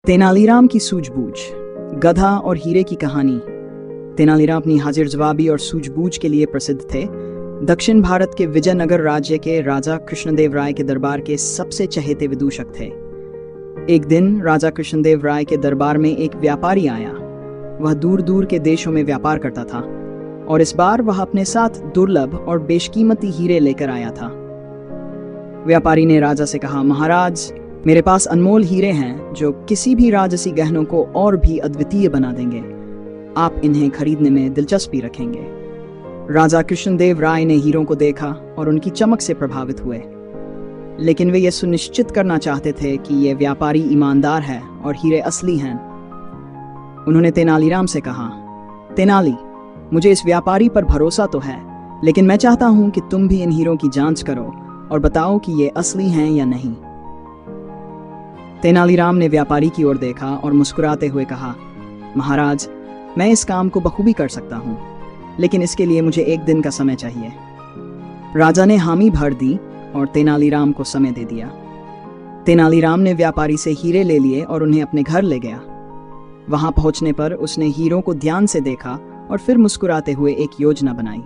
तेनालीराम की सूझबूझ, गधा और हीरे की कहानी। तेनालीराम अपनी हाजिर जवाबी और सूझबूझ के लिए प्रसिद्ध थे। दक्षिण भारत के विजयनगर राज्य के राजा कृष्णदेव राय के दरबार के सबसे चहेते विदूषक थे। एक दिन राजा कृष्णदेव राय के दरबार में एक व्यापारी आया। वह दूर दूर के देशों में व्यापार करता था और इस बार वह अपने साथ दुर्लभ और बेशकीमती हीरे लेकर आया था। व्यापारी ने राजा से कहा, महाराज, मेरे पास अनमोल हीरे हैं जो किसी भी राजसी गहनों को और भी अद्वितीय बना देंगे। आप इन्हें खरीदने में दिलचस्पी रखेंगे? राजा कृष्णदेव राय ने हीरों को देखा और उनकी चमक से प्रभावित हुए, लेकिन वे यह सुनिश्चित करना चाहते थे कि यह व्यापारी ईमानदार है और हीरे असली हैं। उन्होंने तेनालीराम से कहा, तेनाली, मुझे इस व्यापारी पर भरोसा तो है, लेकिन मैं चाहता हूं कि तुम भी इन हीरों की जांच करो और बताओ कि ये असली हैं या नहीं। तेनालीराम ने व्यापारी की ओर देखा और मुस्कुराते हुए कहा, महाराज, मैं इस काम को बखूबी कर सकता हूँ, लेकिन इसके लिए मुझे एक दिन का समय चाहिए। राजा ने हामी भर दी और तेनालीराम को समय दे दिया। तेनालीराम ने व्यापारी से हीरे ले लिए और उन्हें अपने घर ले गया। वहां पहुंचने पर उसने हीरों को ध्यान से देखा और फिर मुस्कुराते हुए एक योजना बनाई।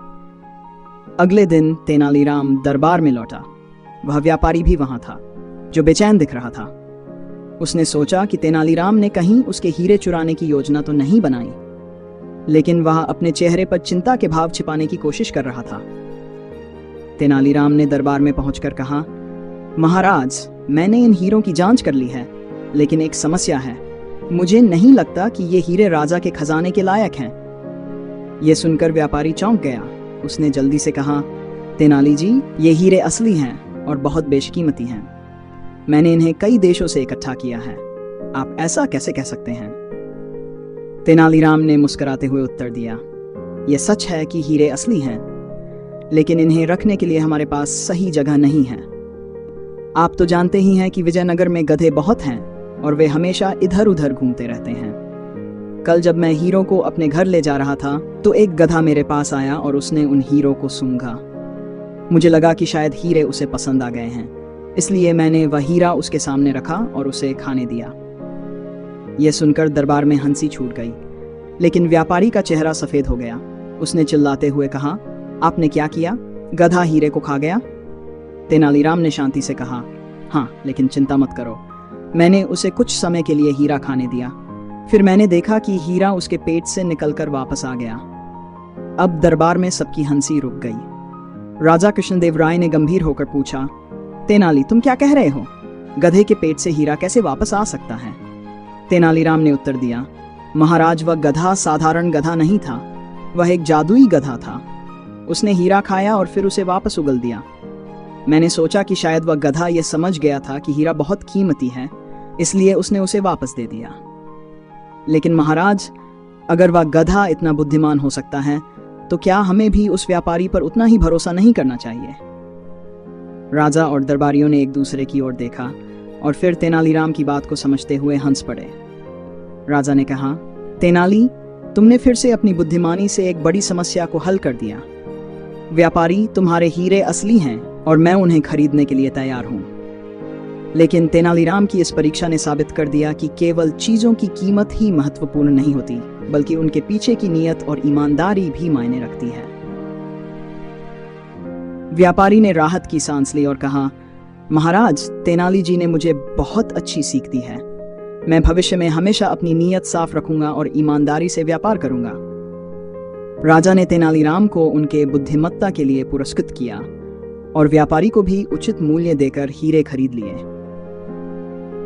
अगले दिन तेनालीराम दरबार में लौटा। वह व्यापारी भी वहां था, जो बेचैन दिख रहा था। उसने सोचा कि तेनालीराम ने कहीं उसके हीरे चुराने की योजना तो नहीं बनाई, लेकिन वह अपने चेहरे पर चिंता के भाव छिपाने की कोशिश कर रहा था। तेनालीराम ने दरबार में पहुंचकर कहा, महाराज, मैंने इन हीरों की जांच कर ली है, लेकिन एक समस्या है। मुझे नहीं लगता कि ये हीरे राजा के खजाने के लायक हैं। यह सुनकर व्यापारी चौंक गया। उसने जल्दी से कहा, तेनाली जी, ये हीरे असली हैं और बहुत बेशकीमती हैं। मैंने इन्हें कई देशों से इकट्ठा किया है। आप ऐसा कैसे कह सकते हैं? तेनालीराम ने मुस्कुराते हुए उत्तर दिया, यह सच है कि हीरे असली हैं, लेकिन इन्हें रखने के लिए हमारे पास सही जगह नहीं है। आप तो जानते ही हैं कि विजयनगर में गधे बहुत हैं और वे हमेशा इधर उधर घूमते रहते हैं। कल जब मैं हीरों को अपने घर ले जा रहा था तो एक गधा मेरे पास आया और उसने उन हीरों को सूंघा। मुझे लगा कि शायद हीरे उसे पसंद आ गए हैं, इसलिए मैंने वह हीरा उसके सामने रखा और उसे खाने दिया। यह सुनकर दरबार में हंसी छूट गई, लेकिन व्यापारी का चेहरा सफेद हो गया। उसने चिल्लाते हुए कहा, आपने क्या किया? गधा हीरे को खा गया? तेनालीराम ने शांति से कहा, हाँ, लेकिन चिंता मत करो, मैंने उसे कुछ समय के लिए हीरा खाने दिया। फिर मैंने देखा कि हीरा उसके पेट से निकलकर वापस आ गया। अब दरबार में सबकी हंसी रुक गई। राजा कृष्णदेव राय ने गंभीर होकर पूछा, तेनाली, तुम क्या कह रहे हो? गधे के पेट से हीरा कैसे वापस आ सकता है? तेनालीराम ने उत्तर दिया, महाराज, वह गधा साधारण गधा नहीं था, वह एक जादुई गधा था। उसने हीरा खाया और फिर उसे वापस उगल दिया। मैंने सोचा कि शायद वह गधा यह समझ गया था कि हीरा बहुत कीमती है, इसलिए उसने उसे वापस दे दिया। लेकिन महाराज, अगर वह गधा इतना बुद्धिमान हो सकता है, तो क्या हमें भी उस व्यापारी पर उतना ही भरोसा नहीं करना चाहिए? राजा और दरबारियों ने एक दूसरे की ओर देखा और फिर तेनालीराम की बात को समझते हुए हंस पड़े। राजा ने कहा, तेनाली, तुमने फिर से अपनी बुद्धिमानी से एक बड़ी समस्या को हल कर दिया। व्यापारी, तुम्हारे हीरे असली हैं और मैं उन्हें खरीदने के लिए तैयार हूं। लेकिन तेनालीराम की इस परीक्षा ने साबित कर दिया कि केवल चीजों की कीमत ही महत्वपूर्ण नहीं होती, बल्कि उनके पीछे की नीयत और ईमानदारी भी मायने रखती है। व्यापारी ने राहत की सांस ली और कहा, महाराज, तेनाली जी ने मुझे बहुत अच्छी सीख दी है। मैं भविष्य में हमेशा अपनी नीयत साफ रखूंगा और ईमानदारी से व्यापार करूंगा। राजा ने तेनालीराम को उनके बुद्धिमत्ता के लिए पुरस्कृत किया और व्यापारी को भी उचित मूल्य देकर हीरे खरीद लिए।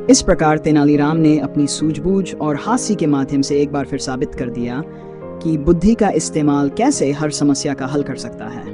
इस प्रकार तेनालीराम ने अपनी सूझबूझ और हास्य के माध्यम से एक बार फिर साबित कर दिया कि बुद्धि का इस्तेमाल कैसे हर समस्या का हल कर सकता है।